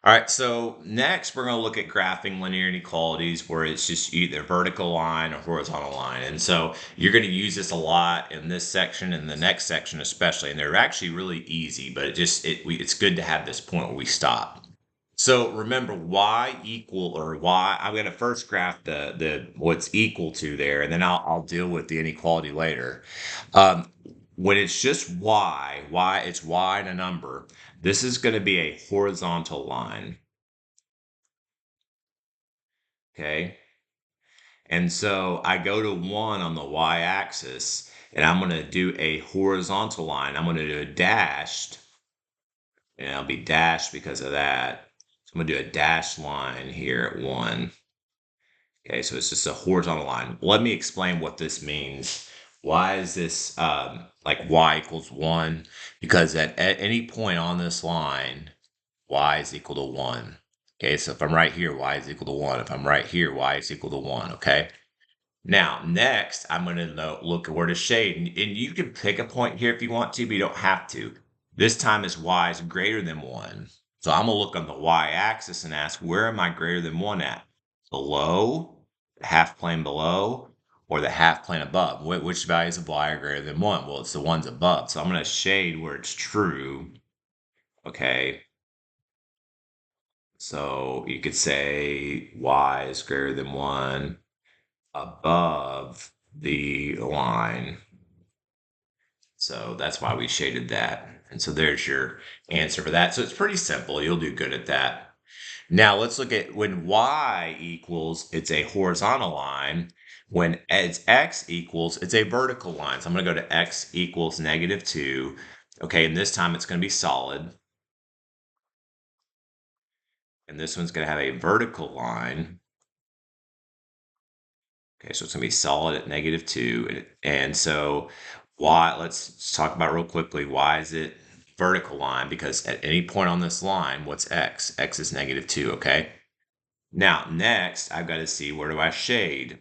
All right, so next we're going to look at graphing linear inequalities where it's just either vertical line or horizontal line. And so you're going to use this a lot in this section and the next section especially. And they're actually really easy, but it's good to have this point where we stop. So remember y equal or y, I'm going to first graph the what's equal to there, and then I'll deal with the inequality later. Um, when it's just it's y and a number, this is going to be a horizontal line. Okay. And so I go to 1 on the y-axis, and I'm going to do a horizontal line. I'm going to do a dashed, and I'll be dashed because of that. So I'm going to do a dashed line here at 1. Okay, so it's just a horizontal line. Let me explain what this means. Why is this like y equals 1? Because at any point on this line, y is equal to 1. Okay, so if I'm right here, y is equal to 1. If I'm right here, y is equal to 1, okay? Now, next, I'm going to look at where to shade. And you can pick a point here if you want to, but you don't have to. This time is y is greater than 1. So I'm going to look on the y-axis and ask, where am I greater than 1 at? Below, the half plane below, or the half plane above? Which values of y are greater than 1? Well, it's the ones above. So I'm going to shade where it's true. Okay. So you could say y is greater than 1 above the line. So that's why we shaded that. And so there's your answer for that. So it's pretty simple. You'll do good at that. Now let's look at when y equals, it's a horizontal line. When it's x equals, it's a vertical line. So I'm going to go to x equals -2. Okay, and this time it's going to be solid. And this one's going to have a vertical line. Okay, so it's going to be solid at -2. And so let's talk about real quickly, why is it vertical line? Because at any point on this line, what's x? X is -2, okay? Now, next, I've got to see, where do I shade?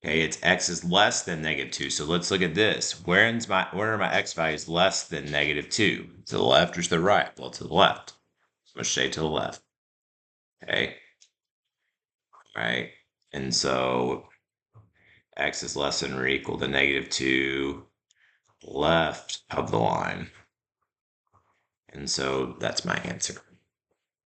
Okay, it's x is less than -2. So let's look at this. Where are my x values less than -2? To the left or to the right? Well, to the left. So I'm going to shade to the left. Okay, right? And so x is less than or equal to -2 left of the line. And so that's my answer.